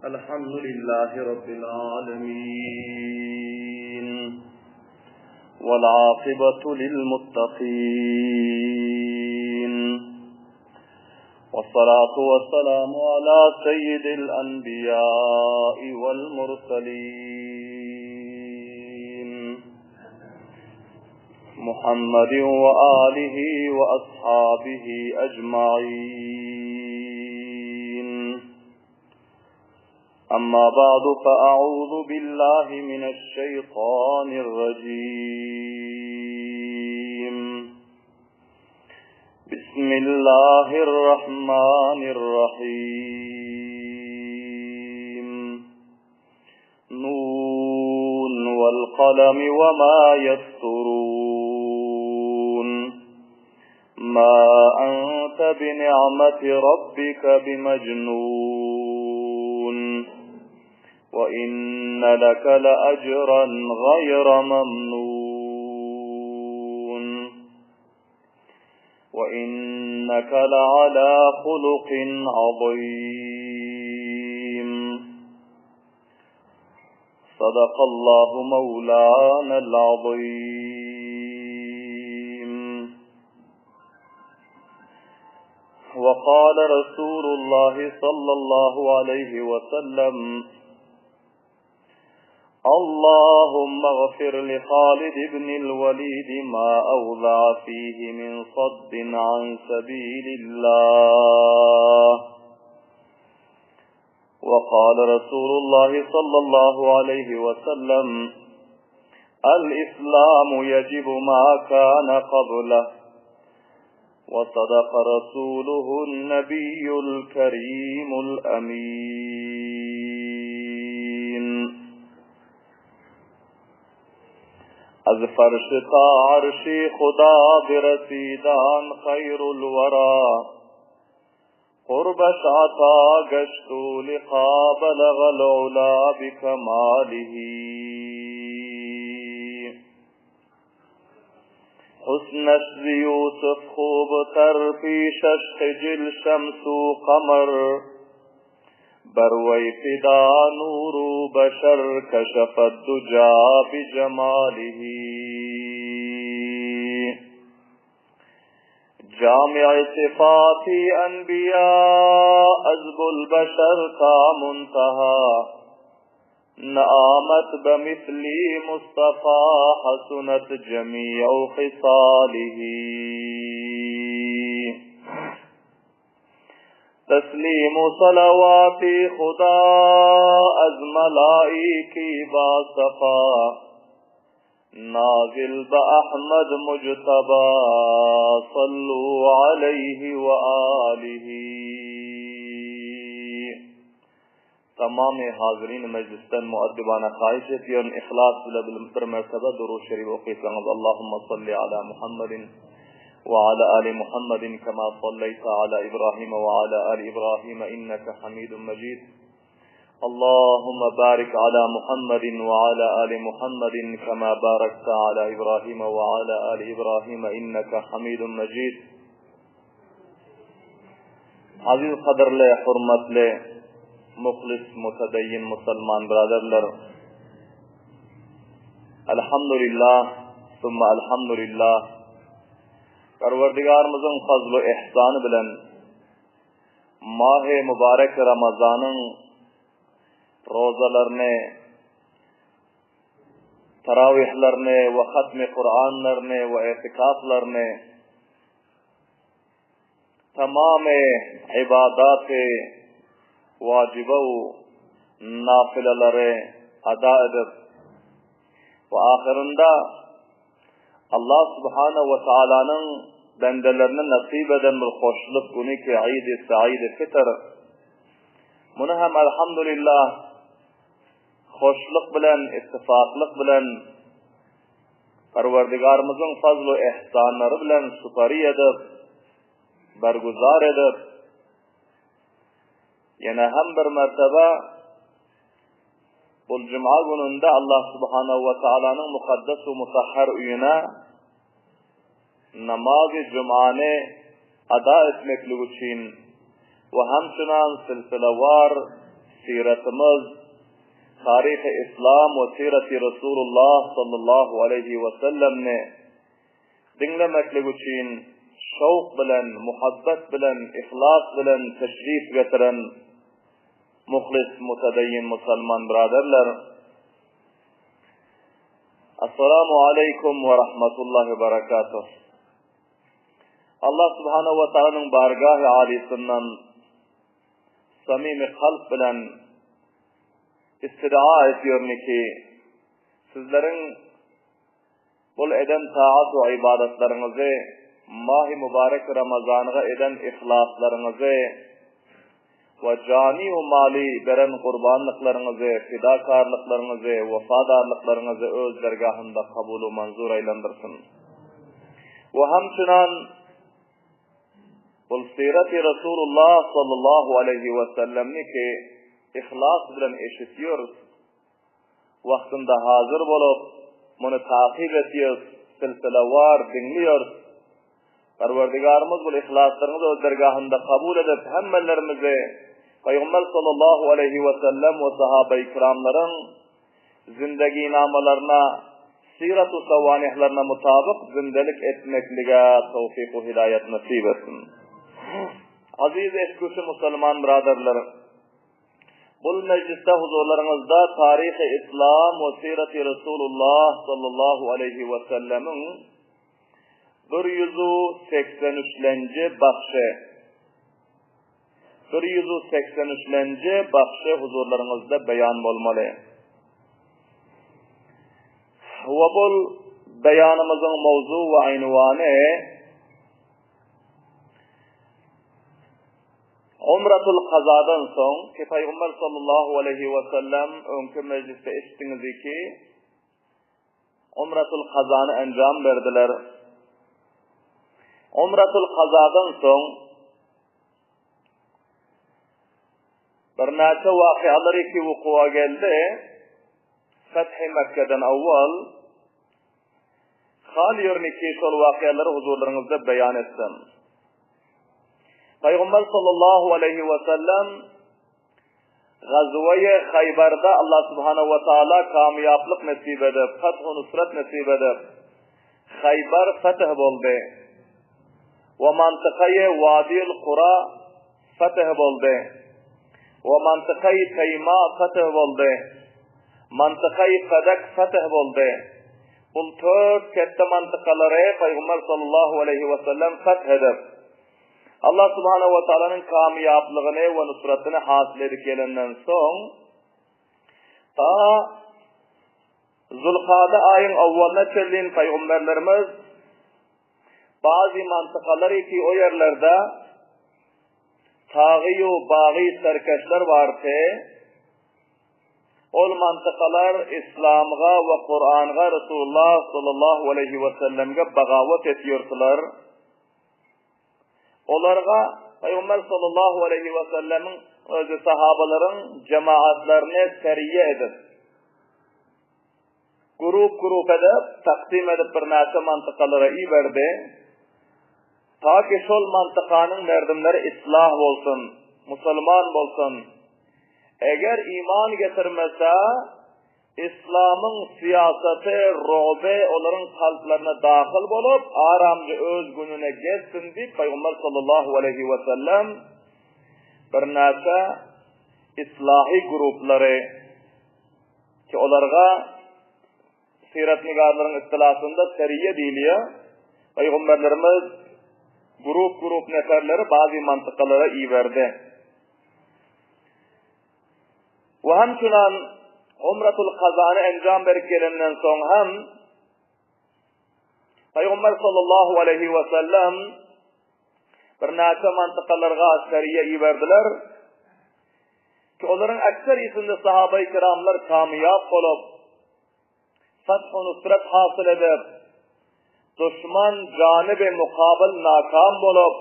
الحمد لله رب العالمين والعاقبة للمتقين والصلاة والسلام على سيد الأنبياء والمرسلين محمد وآله وأصحابه أجمعين. أما بعد فأعوذ بالله من الشيطان الرجيم. بسم الله الرحمن الرحيم. نون والقلم وما يسطرون. ما أنت بنعمة ربك بمجنون وإن لك لأجرا غير ممنون وإنك لعلى خلق عظيم. صدق الله مولانا العظيم. وقال رسول الله صلى الله عليه وسلم: اللهم اغفر لخالد بن الوليد ما أوضع فيه من صد عن سبيل الله. وقال رسول الله صلى الله عليه وسلم: الإسلام يجب ما كان قبله. وصدق رسوله النبي الكريم الأمين. از فرش تا عرش خدا برسیدان خیر الورا. قربش عطا گشتو لقا بلغ العلا بکماله. حسنش ز یوسف خوب تر پیشش خجل شمس و قمر. بروی فدا نور بشر کشف الدجا بجماله. جامع صفاتی انبیاء عذب البشر تا منتہا. نآمت بمثلی مصطفى حسنت جمیع خصاله. تسلیم صلواتی خدا از ملائکی با صفا. نازل بأحمد مجتبى صلو علیہ وآلہ. تمام حاضرین مجلستن مؤدبانہ خواہش ہے کہ ان اخلاص بالمطر مرتبہ درود شریف وقی سنگ. اللهم صل على محمد وعلى آل محمد كما صليت على إبراهيم وعلى آل إبراهيم إنك حميد مجيد. اللهم بارك على محمد وعلى آل محمد كما باركت على إبراهيم وعلى آل إبراهيم إنك حميد مجيد. عزیز قدر لے حرمت لے مخلص متدین مسلمان برادر لر، الحمدللہ ثم الحمدللہ. پروردگار مزن فضل و احسان بلن ماہ مبارک رمضان روزہ لرنے، تراویح لرنے و ختم قرآن لرنے و اعتکاف لرنے، تمام عبادات واجبہ و نافلہ لرے ادا ادب و آخرندہ اللہ سبحانہ وتعالی بندلرنا نصیب دن بالخوشلق کنی کے عید سعید فطر منہم الحمدللہ خوشلق بلن اتفاقلق بلن پروردگار مزن فضل و احسان ربلن سپری ادب برگزار ادب. یعنی ہم بر مرتبہ والجمعہ گنندہ اللہ سبحانہ وتعالی مقدس و مطہر اینا نماز جمعانے ادا اسمک لگوچین و همچنان سلسلوار siratimiz, tarih-i İslam ve sirat-i Resulullah sallallahu aleyhi ve sellemni dinlemeklik için şevk bilen, muhabbet bilen, ihlas bilen teşrif getiren muhlis, mutedeyyin Müslüman braderler, Assalamu aleykum ve rahmetullahi ve berekatuh. Allah subhanahu ve ta'ala'nın bargah-ı alisinden samimi kalp bilen istida ediyor ki sizlerin bul eden taat ve ibadetlerinizi, mahi mübarek Ramazan'a eden ihlaslarınızı ve cani ve mali veren kurbanlıklarınızı, fidakarlıklarınızı, vefadarlıklarınızı öz dergahında kabul ve manzur eylendirsin. Ve hamçınan bul sirat-i Resulullah sallallahu aleyhi ve sellemni ki ihlas bilen eşitiyoruz. Vaktinde hazır bulup, bunu takip ediyoruz, silsilevar dinliyoruz. Perverdigarımız bu ihlaslarımızı öz dergahında kabul edip hemmelerimizi Peygamber sallallahu aleyhi ve sellem ve sahabe-i kiramların zindagi namalarına, sirat-u savanihlerine mutabık zindelik etmeklige tevfik-u hidayet nasip etsin. Aziz eşkuşu Müslüman braderler, bu mecliste huzurlarınızda tarih-i İslam ve sirat-i Resulullah sallallahu aleyhi ve sellemin 183. bahşe huzurlarınızda beyan olmalı. Ve bu beyanımızın mevzu ve aynıvanı Umratul Kazadan son ki Peygamber sallallahu aleyhi ve sellem önkü mecliste iştiniz ki Umratul Kazanı encam verdiler. Umratul Kazadan son bir neçe vakiaları ki vuku'a geldi. Fethi Mekke'den evvel haliyorni ki şol vakiaları huzurlarınızda beyan etsem. Peygamber sallallahu aleyhi ve sellem Gazve-i Hayber'de Allah subhanahu ve ta'ala kamiyaplık nasip edip, feth-u nusret nasip edip, Hayber fetih oldu. Ve mantıkayı Vadi-ül Kura fetih oldu. Ve mantıkayı Teyma fetih oldu. Mantıkayı Fedek fetih oldu. Bu dört kette mantıkaları Peygamber sallallahu aleyhi ve sellem fetih edip, Allah subhanahu ve ta'ala'nın kamiyablığını ve nusratını hasıl edip gelenden son ta Zulkade ayın avvalına çeldiğin peygamberlerimiz bazı mantıkaları ki o yerlerde tağî ve bağî serkeşler vardı. O mantıkalar İslam'a ve Kur'an'a Resulullah sallallahu aleyhi ve sellem'e bagavet ediyordular. Onlarga Peygamber sallallahu aleyhi ve sellem'in özü sahabaların cemaatlerine seriye edip, grup edip, takdim edip bir neçe mantıkalara iyi verdi. Ta ki şol mantıkanın merdimleri islah olsun, Müslüman olsun. Eğer iman getirmese, İslam'ın siyaseti, ruhbe onların kalplerine dahil olup, aramca öz gününe geçsin deyip, Peygamber sallallahu aleyhi ve sellem bir neçe islahi grupları ki onlarga sirat nigarların istilasında seriye deyiliyor. Peygamberlerimiz grup neferleri bazı mantıkalara iyi verdi. Ve hemçunan Umratul Kazanı encam verip gelenden son hem Peygamber sallallahu aleyhi ve sellem bir neçe mantıkalarga seriye iyi verdiler ki onların ekseriyesinde sahabe-i kiramlar kamiyap olup feth-u nusret hasıl edip düşman canibi mukabil nakam olup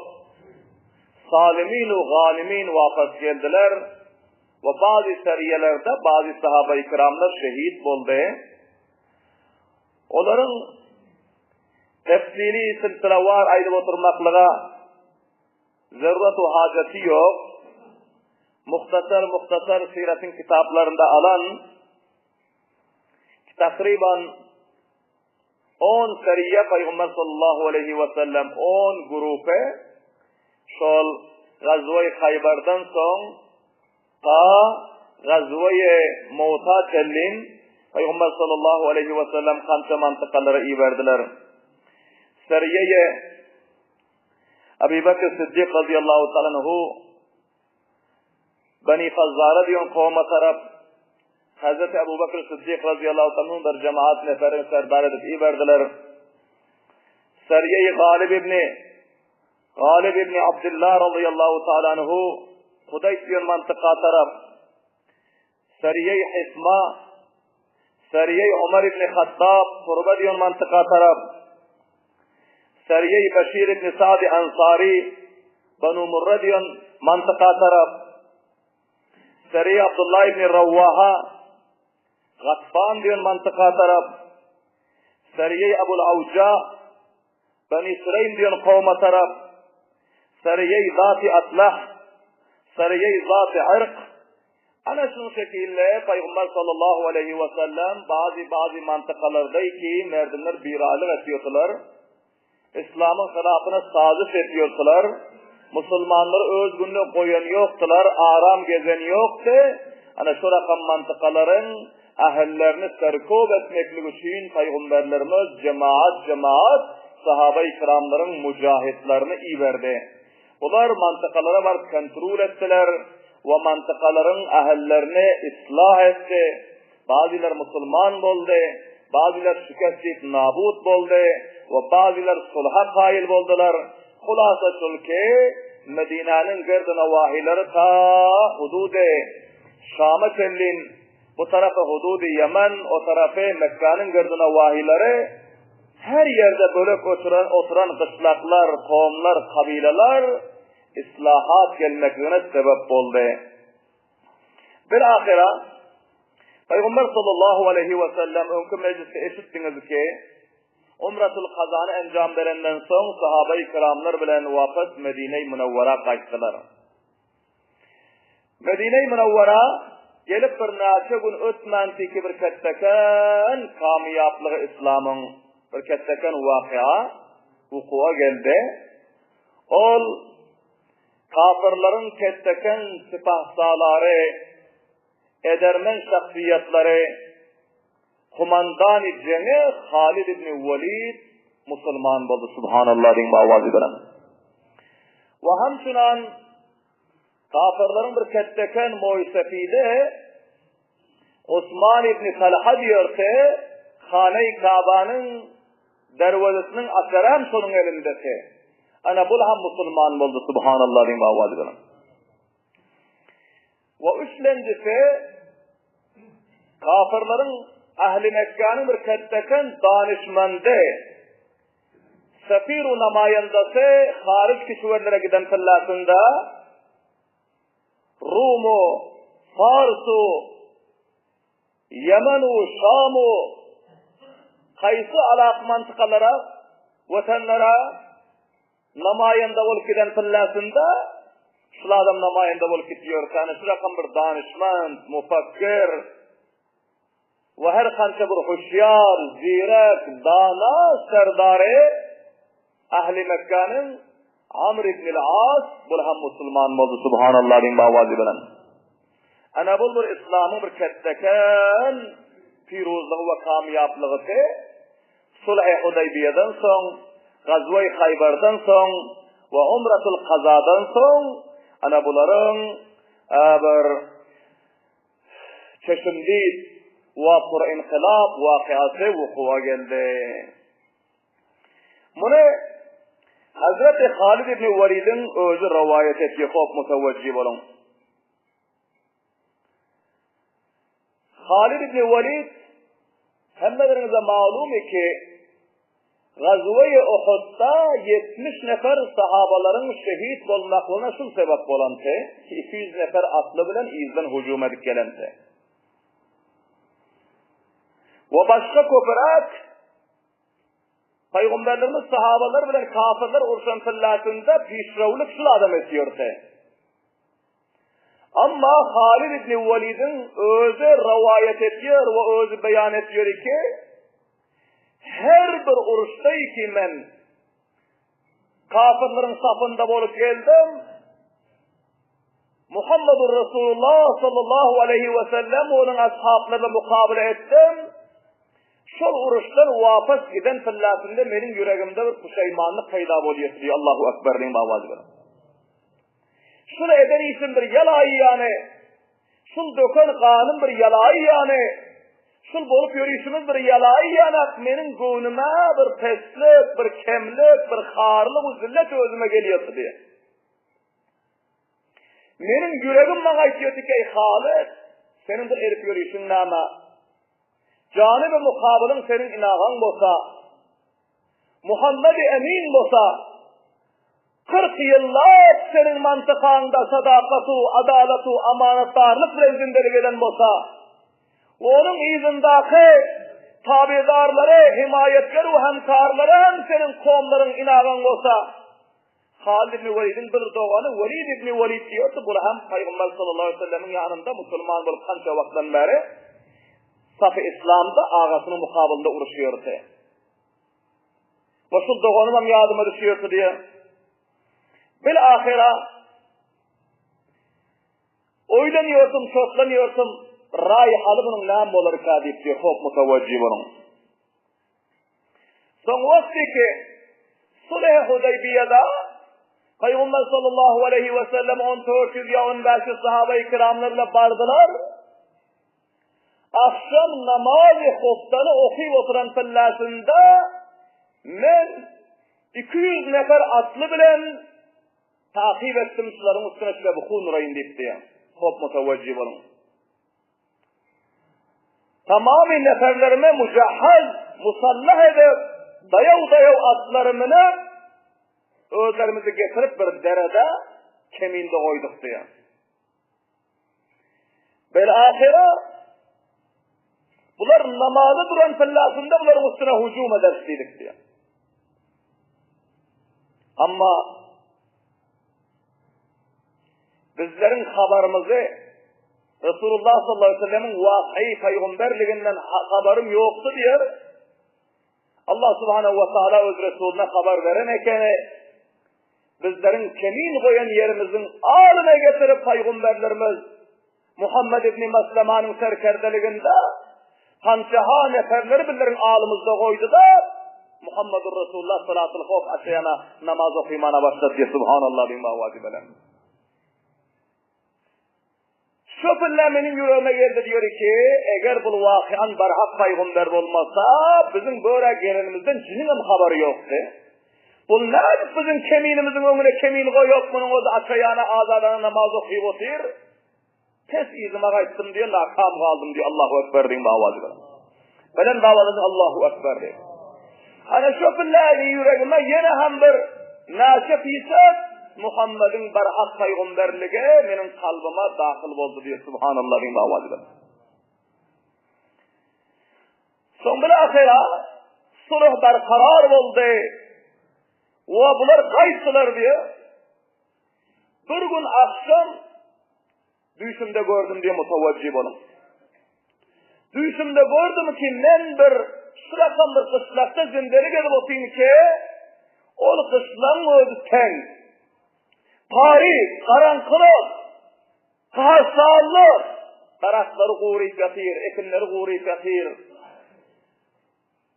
salimin ve ganimin vakas geldiler. Ve bazı seriyelerde bazı sahabe-i kiramlar şehit oldu. Onların tefsili silsilevar ayrı oturmaklığa zerretu haceti yok. muhtasar siretin kitaplarında alan takriban 10 seriye Peygamber sallallahu aleyhi ve sellem 10 grupe şol Gazve-i Hayber'dan son ta Gazve-i Mu'ta tellin Peygamber sallallahu aleyhi ve sellem kança mantıkalara iyi verdiler. Seriye Ebu Bekir Siddiq radıyallahu ta'ala anhu Bani Fazzara diyon kavma taraf Hazreti Ebu Bekir Siddiq radıyallahu ta'ala anhu bir cemaat neferin serdar edip iyi verdiler. Seriye Galib ibni Abdullah radıyallahu ta'ala anhu Hudays diyon mantıka taraf Seriye Hisma Seriye Umar ibn Khattab Turba diyon mantıka taraf Seriye Beşir ibn Sa'd Ansari Banu Murra diyon mantıka taraf Seriye Abdullah ibn Ravvaha Ghatfan diyon mantıka taraf Seriye Ebul Avca Bani Süleym diyon kavma taraf Seriye Zat-ı Atlah Seriye Zat-ı Irq ana şu şekilde Peygamber sallallahu aleyhi ve sellem bazı mantıkalardaki merdinler biralık ediyorlar. İslam'ın hilafına saziş ediyorlar. Müslümanlar öz günlüğü koyan yoktular, aram gezen yoktu. Ana şu rakam mantıkaların ahillerini terkub etmeklik için Peygamberlerimiz cemaat sahabe-i kiramların mücahitlerini iyi verdi. Bunlar mantıkalara var kontrol ettiler ve mantıkaların ahillerini ıslah etti. Bazılar Müslüman oldu, bazılar şikayet nabut oldu ve bazılar sulha kail oldular. Hulasa ki Medine'nin gırdı navahileri ta hududu Şam'a tellin, bu tarafı hududu Yemen, o tarafı Mekke'nin gırdı navahileri her yerde böyle oturan kışlaklar, kavimler, kabileler islahat gelmeklerine sebep oldu. Bir ahira Peygamber sallallahu aleyhi ve sellem önkü mecliste eşittiniz ki Umratul Kazan'ı encam verenden son sahabe-i kiramlar bilen vafız Medine-i Münevvera kaçtılar. Medine-i Münevvera gelip bir neçe gün ötmen teki bir ketteken kamiyaplığı İslam'ın bir ketteken vakıa vuku'a geldi. Ol kafirlerin ketteken sipahsaları, edermen şahsiyetleri, kumandan-ı cengi Halid ibn Velid Müslüman oldu. Subhanallah din mavazi bilen. Ve hamçunan kafirlerin bir ketteken muysefide Osman ibn Talha diyor ki Hane-i Kaba'nın dervazesinin aşeram sonun elindeki. Ana bulham Müslüman oldu. Subhanallah din mavazi bilen. Ve üçlencisi kafirlerin Ahli Mekke'nin bir ketteken danışmandı. Sefir-u namayandası hariç kişiverlere giden fillasında Rum'u, Fars'u, Yemen'u, Şam'u kaysı alak mantıkalara, vatanlara namayanda olup giden fillasında şu adam namayanda olup gidiyor. Yani şu rakam bir danışman, mufakkir ve her kança bir hoşyar, zirek, dana, serdari Ahli Mekke'nin Amr ibn al-As bulham Müslüman oldu. Subhanallah din bavazi bilen. Ana bulur İslam'ı bir ketteken piruzluğu ve kamiyaplığı ki Sulh-i Hudeybiye'den son, Gazve-i Hayber'den son ve Umratul Kaza'dan son ana bunların bir çeşimli vapur inkılap vakıası vuku'a geldi. Bunu Hazreti Halid ibn Velid'in özü rivayet ettiği çok müteveccih olun. Halid ibn Velid hemmelerinize malum ki Gazve-i Uhud'da 70 nefer sahabaların şehit olmaklarına şu sebep olan ki 200 nefer atlı bilen izden hücum edip gelen ki. Ve başka köpürak Peygamberlerimiz sahabalar bilen kafirler urşan fillatında pişravlık şu adam ediyor ki. Amma Halid ibn Velid'in özü rivayet ediyor ve özü beyan ediyor ki her bir uruşta ki men kafirlerin safında bolup geldim. Muhammedur Resulullah sallallahu aleyhi ve sellem onun ashablarına mukabele ettim. Şol uruştan vapas giden fillasında benim yüreğimde bir puşaymanlık payda oluyor diyor. Allahu Ekber deyin avazı verin. Şunu eden için bir yalayı yani. Şunu döken kanun bir yalayı yani. Şunu bolup yürüyüşümüz bir yalayı yani. Benim gönlüme bir peslik, bir kemlik, bir harlık, bir zillet özüme geliyordu diye. Benim yüreğim bana aytıyordu ki ey Halid, senin bir erip yürüyüşün nama. Canı ve mukabılın senin inağın olsa, Muhammed-i Emin olsa, 40 yıllar senin mantıkanda sadakatu, adalatu, amanatdarlık rezindelik eden olsa, onun izindaki tabidarları, himayetleri ve hemkarları hem senin kovumların inağın olsa, Halid ibn Velid'in bir doğanı Velid ibn Velid diyordu. Bu hem Peygamber sallallahu aleyhi ve sellem'in yanında Müslüman olup kança vaktan beri Saf-ı İslam'da ağasının mukabilinde uğraşıyordu. Ve şu doğanım hem yadıma düşüyordu diye. Bilahira oylanıyorsun, çotlanıyorsun. Rayhalı bunun nam olur kadip diye hop mutavacci bunun. Son vakti ki Sulh-i Hudeybiye'de Peygamber sallallahu aleyhi ve sellem 14 ya 15 sahabe-i kiramlarla bardılar. Akşam namaz-ı huftanı okuyup oturan fillasında men 200 nefer atlı bilen takip ettim suların üstüne şöyle bu hun nurayın deyip diye. Hop mutavacci olun. Tamamı neferlerime mücahhaz, musallah edip dayav atlarımını özlerimizi getirip bir derede keminde koyduk diye. Belahire bunlar namazı duran fillasında bunların üstüne hücum edersiydik diye. Ama bizlerin haberimizi Resulullah sallallahu aleyhi ve sellem'in vak'i peygamberliğinden haberim yoktu diyor. Allah subhanehu ve teala öz Resulüne haber veremekene bizlerin kemin koyan yerimizin ağrına getirip peygamberlerimiz Muhammed ibn Meslema'nın serkerdeliğinde hançaha neferleri bizlerin ağlımızda koydu da Muhammedur Resulullah salatul hof aşayana namaz okuyumana başladı diye subhanallah bin mavazibelen. Şu benim yüreğime geldi diyor ki eğer bu vakian barhak peygamber olmasa bizim böyle gelenimizden cinin haberi yoktu. Bunlar bizim keminimizin önüne kemin koyup bunun o açayana azadana namaz okuyup otur. Tez izime kaçtım diyor, nakam kaldım diyor. Allahu Ekber deyin davazı verin. Benim davazı Allahu Ekber deyin. Hani şu billahi yüreğime yine hem bir naşef ise Muhammed'in barhak peygamberliği benim kalbime dahil oldu diyor. Subhanallah deyin davazı verin. Son bilahira sulh berkarar oldu. Ve bunlar kayıttılar diyor. Bir gün akşam düşümde gördüm diye mutavacci olun. Düşümde gördüm ki men bir sırakan bir kıslakta zindelik edip otayım ki o kıslan özü ten. Tarih, karanlık, kahsallık, tarafları kuğrayıp yatır, ekinleri kuğrayıp yatır.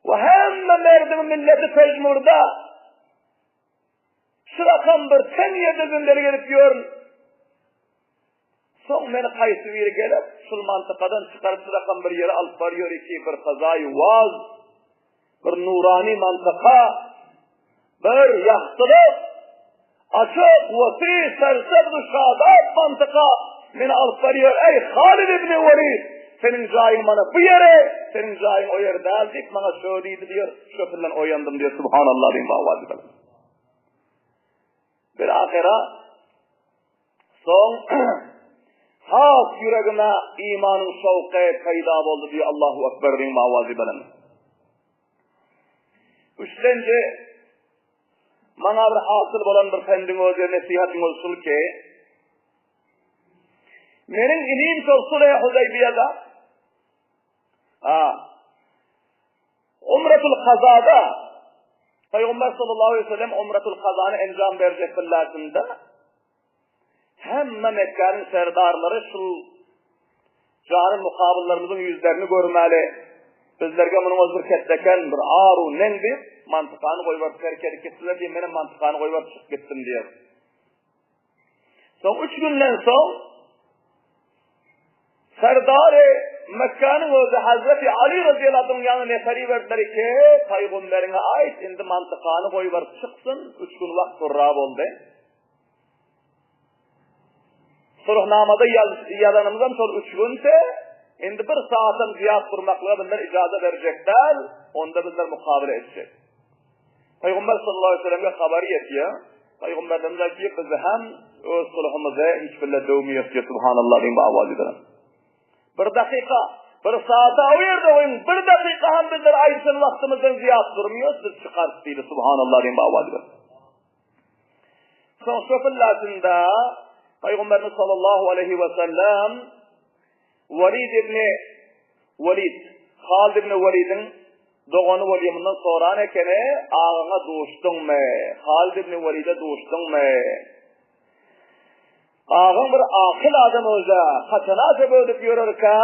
Ve hemen merdim milleti tecmurda sırakan bir ten yerde zindelik edip diyor. Son beni kayısı bir gelip, şu mantıkadan çıkarıp sırakan bir yere alıp varıyor ki bir kazayı vaz, bir nurani mantıka, bir yahtılık, açık, vasi, sersebdu, şadat mantıka beni alıp varıyor. Ey Halid ibn Velid, senin cahin bana bu yere, senin cahin o yere deldik, bana söyleydi diyor, şöpünden oyandım diyor, subhanallah diyeyim bağvazı benim. Bir ahira, son has yüreğime imanın şevki peyda oldu diye Allahu Ekber diyeyim avazi benim. Üçüncü, bana bir hasıl olan bir kendin özü nesihatin olsun ki, Menin inim şol Sulh Hudeybiye'de. Umretul Kaza'da Peygamber sallallahu aleyhi ve sellem Umretul Kaza'nı encam verecek billasında hemme Mekke'nin serdarları şu canı mukabillarımızın yüzlerini görmeli. Bizlerge munumuz bir ketteken bir aru nendi mantıkanı koyup terk ettiler diye benim mantıkanı koyup çıkıp gittim diyor. Son 3 günden son Serdar-ı Mekke'nin özü Hazreti Ali radıyallahu anh yanına neferi verdiler ki Peygamberine ait indi mantıkanı koyup çıksın 3 gün vakt sonra oldu. Sulhnamada yazanımızdan sonra 3 günse indi bir saatten ziyad kurmakla bizler icazı verecekler, onda bizler mukabele edecek. Peygamber sallallahu aleyhi ve sellem'e haberi yetiyor. Peygamberden de ki biz hem öz sulhumuza hiçbirle dövmüyoruz diye subhanallah diyeyim avaz edelim. Bir dakika, bir saate o yerde oyun, bir dakika hem bizler ayrısın vaktimizden ziyad durmuyoruz, biz çıkarız diye subhanallah diyeyim avaz edelim. Son sofillasında Peygamberimiz sallallahu aleyhi ve sellem Velid ibn Velid, Halid ibn Velid'in doğanı voliyumundan sonra nekene ağına doğuştun mu? Halid ibn Velid'e doğuştun mu? Ağın bir akıl adam olsa, kaçanaca böldük yürürken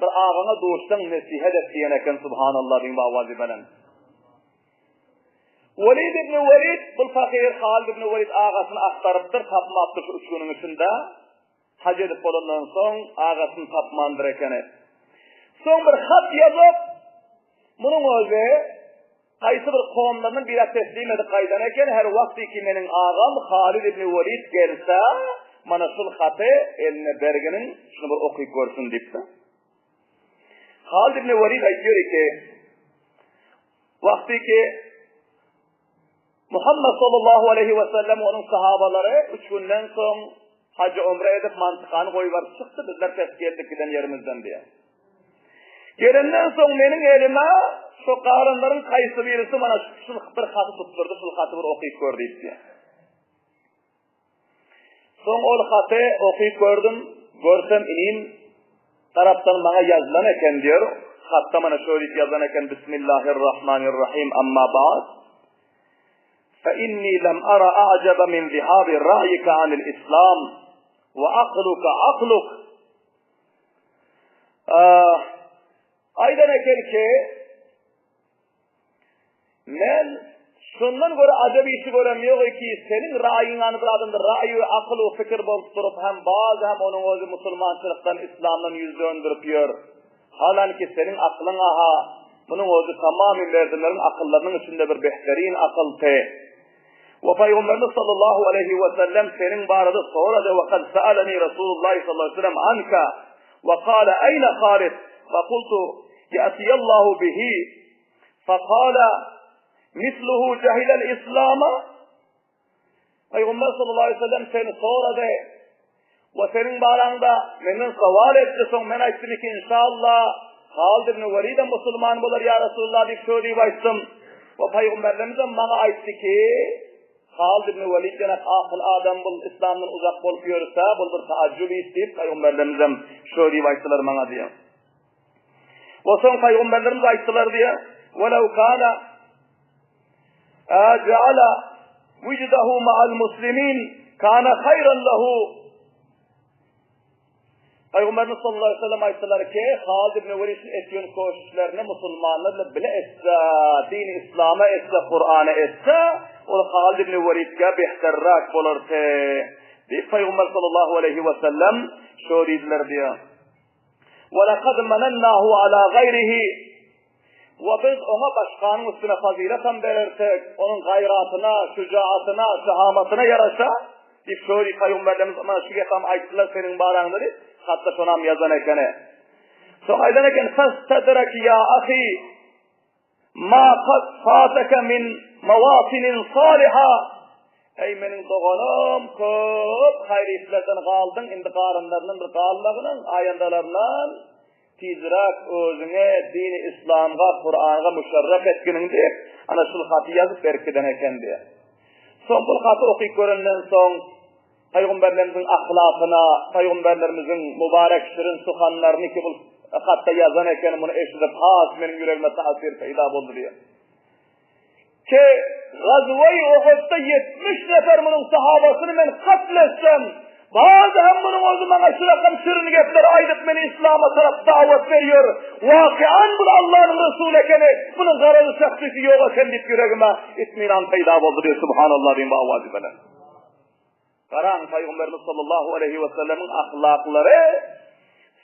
bir ağına doğuştun nesihet ettiyen eken subhanallah bin bavvazi belen. Velid ibn Velid, bu fakir Halid ibn Velid ağasını aktarıptır, tapmaktır şu 3 günün içinde. Hac edip olundan son ağasını tapmandır ekene. Son bir hat yazıp, bunun özü, kaysı bir kovumlarının bir teslim edip kaydan eken, her vakti ki benim ağam Halid ibn Velid gelse, bana şul hatı eline bergenin, şunu bir okuyup görsün deyip de. Halid ibn Velid aytıyor ki, vakti ki, Muhammed sallallahu aleyhi ve sellem onun sahabaları 3 günden son hacı umre edip mantıkanı koyup çıktı, bizler test geldik giden yerimizden diye. Gelenden son benim elime şu karınların kayısı birisi bana şu bir hatı tutturdu, şu hatı bir okuyup gördü diye. Son o hatı okuyup gördüm, görsem ineyim, taraftan bana yazılan eken diyor. Hatta bana şöyle yazılan eken Bismillahirrahmanirrahim amma ba'd. فإني لم أرى أعجب من ذهاب رأيك عن الإسلام وعقلك عقلك. Aydan ekel ki men şundan göre acaba işi göremiyor ki senin ra'yin anı bir adamdır. Ra'yi ve akıl ve fikir bolup durup hem bazı hem onun özü Müslümançılıktan İslam'dan yüz döndürüp yiyor. Halanki senin aklın aha bunun özü tamamen verdilerin akıllarının içinde bir behterin akıl te. Ve Peygamberimiz sallallahu aleyhi ve sellem senin barada soradı ve kad sa'alani Resulullah sallallahu aleyhi ve sellem anka ve kâle eyne Halid ve kultu ya'tiyallahu bihi fekâle misluhu cehilel İslam'a. Peygamber sallallahu aleyhi ve sellem seni soradı ve senin baranda menin saval etti son men açtım ki inşallah Halid ibn Velid'e Müslüman bulur ya Resulullah deyip söyleyip açtım ve Peygamberlerimizden bana açtı ki Halid ibn Velid denek akıl adam bul İslam'dan uzak bolup yürüse bul bir taaccüb isteyip Peygamberlerimizden söyleyip açtılar bana diye. O son Peygamberlerimiz açtılar diye وَلَوْ كَانَ جَعَلَ وِجْدَهُ مَعَ الْمُسْلِمِينَ كَانَ خَيْرًا لَهُ. Peygamberimiz sallallahu aleyhi ve sellem ayettiler ki Halid ibn Velid'in ettiğin koşuşlarını Müslümanlarla bile etse, din-i İslam'a etse, Kur'an'a etse, o Halid ibn Velid'e behterrak bulurdu. Deyip Peygamber sallallahu aleyhi ve sellem söylediler diye. وَلَقَدْ مَنَنَّاهُ عَلَى غَيْرِهِ. Ve biz ona başkanın üstüne faziletten verirsek, onun gayratına, şücaatına, şehamatına yaraşa, deyip söyleyip Peygamberimiz bana şu getam ayettiler senin bağlanları, hatta şunam yazan ekene. Sonra aydan eken فَاسْتَدْرَكِ يَا أَخِي مَا قَدْ فَاتَكَ مِنْ مَوَاطِنٍ صَالِحًا. Ey benim doğanım, köp hayriyetlерden kaldın, indi karınlarının bir kallığının ayandalarından tizrak özüne, dini İslam'a, Kur'an'a müşerref etkinin diye, ana şu hatı yazıp berkeden eken diye. Son bu hatı okuyup göründen son, Peygamberlerimizin ahlakına, Peygamberlerimizin mübarek şirin suhanlarını ki bu hatta yazan eken bunu eşitip benim yüreğime tasir peyda buldu diye. Ki Gazve-i Uhud'da 70 nefer bunun sahabasını ben katletsem, bazı hem bunun o zaman aşırı şirin gepleri aydıp beni İslam'a taraf davet veriyor. Vakian bu Allah'ın Resulü ekeni, bunun zararı şaksisi yok eken deyip yüreğime itminan peyda buldu diye. Subhanallah diyeyim bu avazı bana. Karan Peygamberimiz sallallahu aleyhi ve sellem'in ahlakları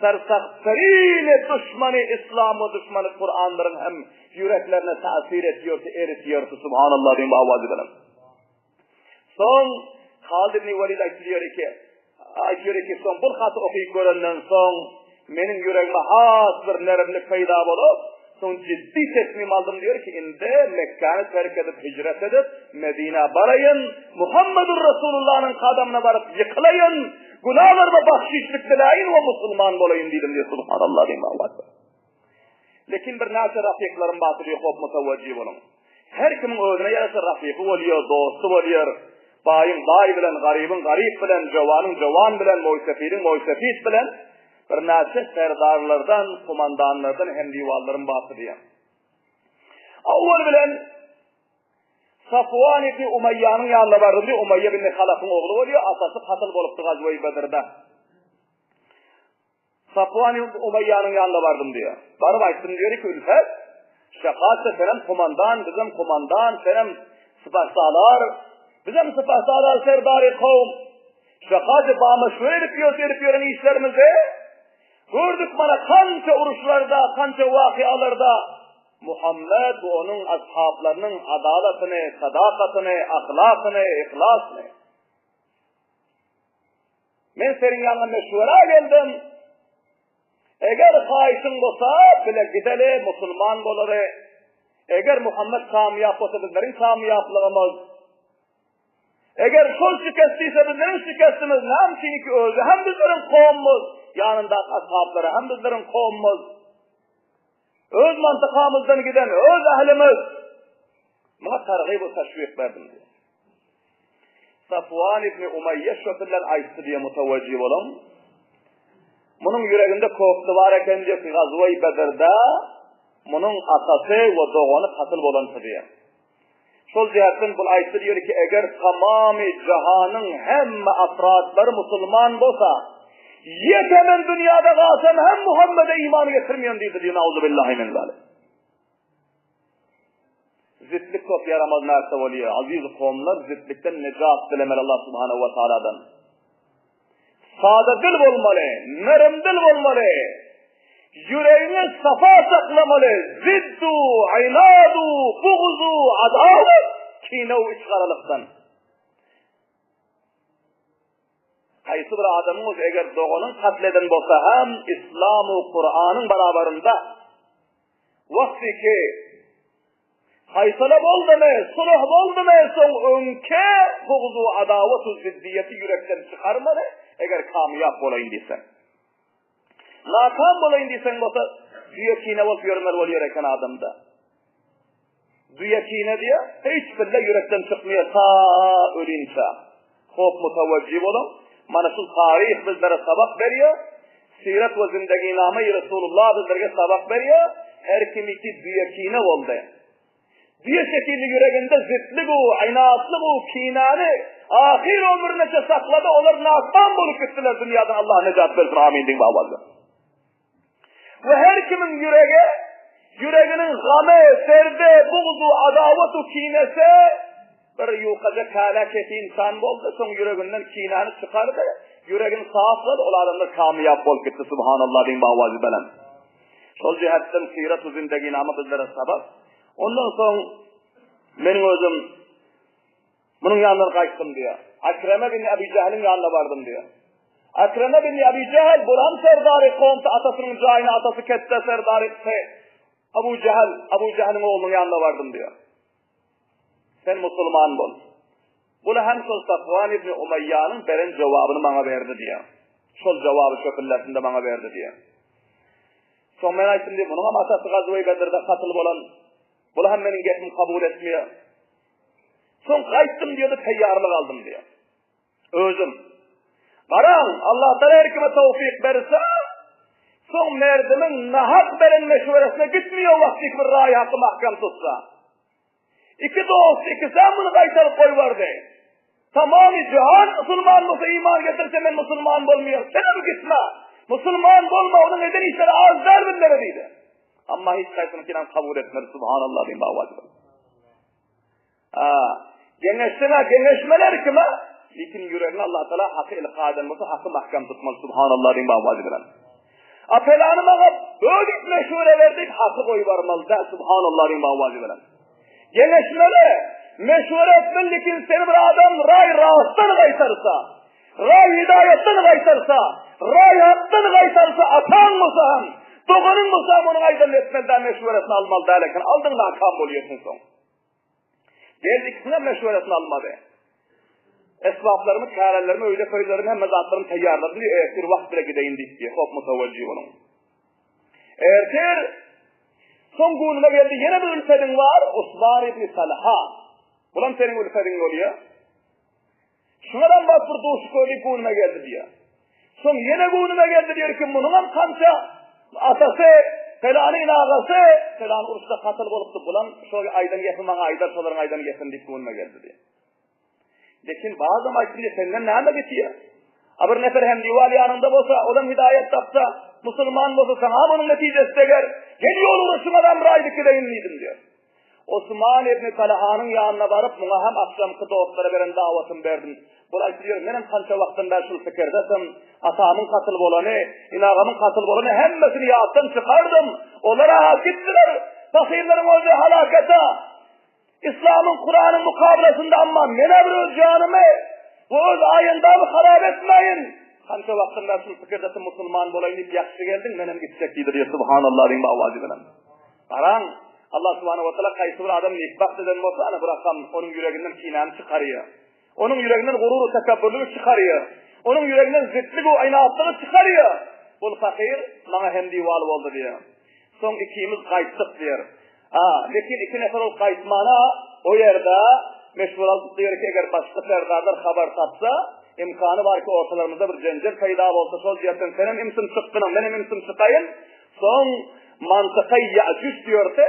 sersaktariyle düşmanı İslam'ı düşmanı Kur'an'ların hem yüreklerine tasir ediyor, eritiyor. Subhanallah diyeyim bu avazı bana. Son Halid ibn Velid aytıyor ki son bu hatı okuyup görenden son benim yüreğime has bir nervlik peyda bulup son ciddi teslim aldım diyor ki inde Mekke'ni terk edip hicret edip Medine barayın Muhammedur Resulullah'ın kadamına varıp yıkılayın günahlar ve bahşişlik dileyin ve Müslüman olayım dedim diyor. Subhanallah diyeyim Allah. Lekin bir nâse rafiklerin batırıyor hop mutavacı olun. Her kimin özüne yarası rafiki oluyor, dostu oluyor. Bayın bay bilen, garibin garip bilen, cavanın cavan bilen, moysefidin moysefid bilen bir nâse serdarlardan, kumandanlardan hem divalların batırıyor. Avval bilen Safvan ibn Umayya'nın yanına vardı diyor. Umayya bin Halaf'ın oğlu oluyor. Atası katıl boluptu Gazve-i Bedir'de. Safvan ibn Umayya'nın yanına vardım diyor. Barıp açtım diyor ki Ülfet, şakatsa senem kumandan, bizim kumandan, senem sıfahsalar, bizim sıfahsalar serdari kavm. Şakatsa bağıma şöyle yapıyor işlerimizi. Gördük bana kanca uruşlarda, kanca vakialarda Muhammed bu onun ashablarının adaletini, sadakatini, ahlakını, ihlasını. Ben senin yanına meşvura geldim. Eğer kayışın olsa bile gideli Müslüman olur. Eğer Muhammed kamiyap olsa bizlerin kamiyaplığımız. Eğer kol şikestiyse bizlerin şikestimiz hem ki özü hem bizlerin kavmimiz. Yanında ashabları hem bizlerin kavmimiz. Öz mantıkamızdan giden öz ehlimiz. Buna tergib ve teşvik verdim diyor. Safvan ibn Umayya şöpiller ayıstı diye mutevacih olun. Bunun yüreğinde korktu var eken diyor ki Gazve-i Bedir'de bunun atası ve doğanı katıl bolansı diye. Şol cihetten bu ayıstı diyor ki eğer tamamı cihanın hem afradları Müslüman olsa yetemen dünyada kalsam hem Muhammed'e imanı getirmeyen deydi diyor. Nauzubillahi min zalik. Zitlik çok yaramaz nerede oluyor. Aziz kavimler zitlikten necat dilemeli Allah subhanehu ve teala'dan. Sade dil olmalı, nerim dil olmalı. Yüreğini safa saklamalı. Ziddu, inadu, buğzu, adavet, kine-u işgaralıktan. Kaysı bir adamımız eğer doğunun katleden olsa hem İslam-ı Kur'an'ın beraberinde vakti ki haysala oldu mu, sulh oldu mu son önke buğzu, adavet-u ziddiyeti yürekten çıkarmalı eğer kamiyap olayın diysen. Nakam olayın diysen olsa düyekine oluyor eken adamda. Düyekine diye hiç bile yürekten çıkmıyor ta ölünse. Hop mutavacih olun. Manasıl tarih bizlere sabak veriyor. Siret ve zindagi-i Resulullah bizlere sabak veriyor. Her kim iki düyekine oldu. Düye şekilli yüreğinde zitligu, aynatlıgu, kinanı ahir ömrüne sakladı. Onlar nakban bulup gittiler dünyadan. Allah necat versin. Amin deyin babazı. Ve her kimin yüreğinin gamı, serde, buğzu, adavetu, kinesi bir yukaca kalaketi insan oldu. Son yüreğinden kinanı çıkardı. Yüreğini sağladı. O adamlar kamiyap ol gitti. Subhanallah deyin babazı belen. Sol cihetten siret-u zindagi namı bizlere sabah. Ondan sonra benim özüm bunun yanına kaçtım diyor. Akreme bin Ebi Cehil'in yanına vardım diyor. Akreme bin Ebi Cehil buram serdari kovmta atasının cahine atası kette serdari Ebu Cehil'in oğlunun yanına vardım diyor. Sen Müslüman bol. Bunu hem sol Safvan ibn Umayya'nın beren cevabını bana verdi diyor. Sol cevabı şöpillesinde bana verdi diyor. Son ben açtım diyor. Bunun ama atası Gazve-i Bedir'de katılıp olan bunu hem benim getimi kabul etmiyor. Son kaçtım diyordu, teyyarlık aldım diyor. Özüm. Baran Allah Teala herkeme tevfik verirse son merdimin nahak veren meşveresine gitmiyor vakti bir râyi hakkı mahkam tutsa. İki dost, iki sen bunu kaytarıp koy vardı. Tamamı cihan Müslüman olsa iman getirse ben Müslüman olmuyor. Sen gitme. Müslüman olma onun neden işleri az derbinleri deydi. Ama hiç kaysınınkinden kabul etmedi. Subhanallah diyeyim bağvacı. Genleşmeler kime? Lekin yüreğine Allah Teala hakkı ilka edilmesi, hakkı mahkam tutmalı. Subhanallah diyeyim bağvacı bilen. Apelanı bana böyle meşhure verdik, hakkı koyu varmalı da. Subhanallah diyeyim bağvacı bilen. Genleşmeli, meşhure etmeli, lekin seni bir adam ray rahattan kaytarsa, ray hidayetten kaytarsa, ray hattan kaytarsa, atan mısın? Doğanın mısın onu aydan etmeden meşhuretini almalı da. Lekin aldın da akam oluyorsun son. Geldi ikisine meşhuretini almadı. Esvaplarımı, kârellerimi, öyle köylerimi hem mezatlarımı teyyarladı diye bir vakit bile gideyim diye. Hop mutavvacı onun. Ertir, son günüme geldi. Yine bir ülfedin var. Osman İbni Talha. Ulan senin ülfedin oluyor. Şunadan bak bir doğuşu koyduğu günüme geldi diye. Son yine günüme geldi diyor ki bunun kanca atası, felanın ağası, felanın uruçta katıl oluptu bulan. Şöyle aydan yesin bana aydan, şoların aydan yesin deyip günüme geldi diye. Lekin bazı maçında senden ne geçiyor? Aber nefer hem divali yanında olsa, olan hidayet tapsa, Müslüman olsa sana bunun neticesi de geliyor uğraşım adam raydık gideyim miydim diyor. Osman İbni Talha'nın yanına varıp buna hem akşamkı doğutlara veren davatını verdim. Burası diyor, benim kança vaktimden şu fikirdesim, atamın katıl olanı, inağamın katıl olanı, hemmesini yağıttan çıkardım. Onlara hak ettiler, fakirlerin olacağı halakata. İslam'ın Kur'an'ın mukablasında ama mene bir öz canımı, bu öz ayındamı harap etmeyin. Kança vaktimden şu fikirdesim Müslüman olayım deyip yakışı geldin, benim gidecek değildir diye Subhanallah diyeyim bağvacı benim. Karan, Allah subhanahu wa ta'ala kaysı bir adam nikbah eden olsa ana bırakam onun yüreğinden kinanı çıkarıyor. Onun yüreğinden gururu tekabbürlüğü çıkarıyor. Onun yüreğinden zıtlık o aynatlığı çıkarıyor. Bu fakir bana hem divalı oldu diyor. Son ikimiz kayıttık diyor. Lekin iki nefer ol kayıtmana o yerde meşgul diyor ki eğer başka serdarlar haber tapsa imkanı var ki ortalarımızda bir cencel peyda olsa sol diyetten senin imsim çıktığına benim imsim çıkayım. Son mantıkayı Ya'cuc diyorsa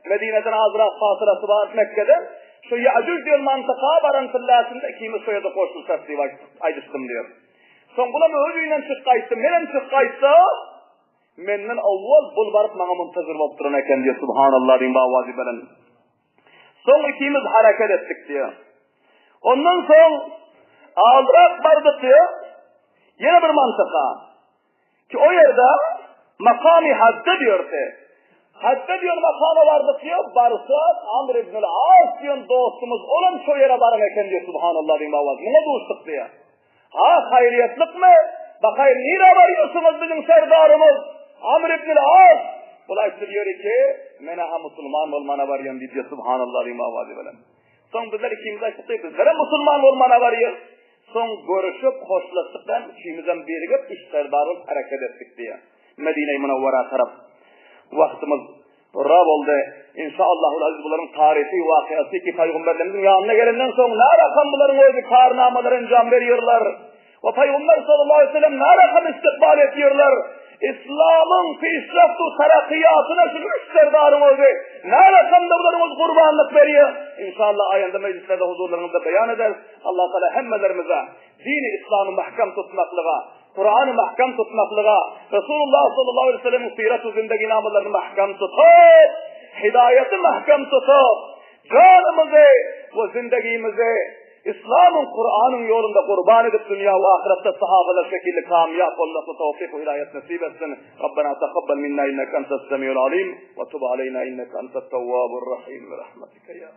Medine'den Azra fasılası var Mekke'den. Şu Ya'cuc diyor mantıka barantıllasında ikimiz soyadı koşulsak diye aydıştım diyor. Son buna mı özüyle çıkayıstım, benim çıkayıstı menden avval bul barıp bana muntazır olup durun eken diyor. Subhanallah diyeyim bağvacı belen. Son ikimiz hareket ettik diyor. Ondan sonra aldırak vardık diyor. Yine bir mantıka. Ki o yerde makami hadde diyor ki. Hadde diyor makama vardık diyor. Barsak Amr ibn-i As diyor dostumuz. Olan şu yere varın eken diyor. Subhanallah diyeyim bağvacı. Buna dostuk diyor. Hayriyetlik mi? Bakayım nire varıyorsunuz bizim serdarımız? Amr ibn-i As. Dolayısıyla diyor ki, menaha Müslüman olmana varıyorum diye Subhanallah diyeyim bağvacı böyle. Son bizler ikimize çıktık, bizlere Müslüman olmana varıyor. Son görüşüp, hoşlaştıktan ikimizden birigip iş serdarımız hareket ettik diye. Medine-i Münevvera taraf. Vaktimiz rab oldu. İnşallahul aziz bunların tarihi vakıası ki Peygamberlerimizin yanına gelenden sonra ne rakam bunların özü karnamaların can veriyorlar. Ve Peygamber sallallahu aleyhi ve sellem ne rakam istikbal ediyorlar. İslam'ın peşraftu terakkiyatına şu üç serdarın özü ne rakamda bunların kurbanlık veriyor. İnşallah ayında meclislerde huzurlarımızda beyan eder. Allah Teala hemmelerimize dini İslam'ı mahkam tutmaklığa, Kur'an'ı mahkam tutmaklığa, Resulullah sallallahu aleyhi ve sellem'in sirat-ı zindagi namalarını mahkam tutup, hidayeti mahkam tutup, canımızı ve zindagimizi İslam'ın Kur'an'ın yolunda kurban edip dünya ve ahirette sahabeler şekilde kamyap olması tevfik ve hidayet nasip etsin. Rabbena tekabbel minna inneke entes semiyul alim ve tub aleyna inneke entet tevvabur rahim ve rahmetike ya.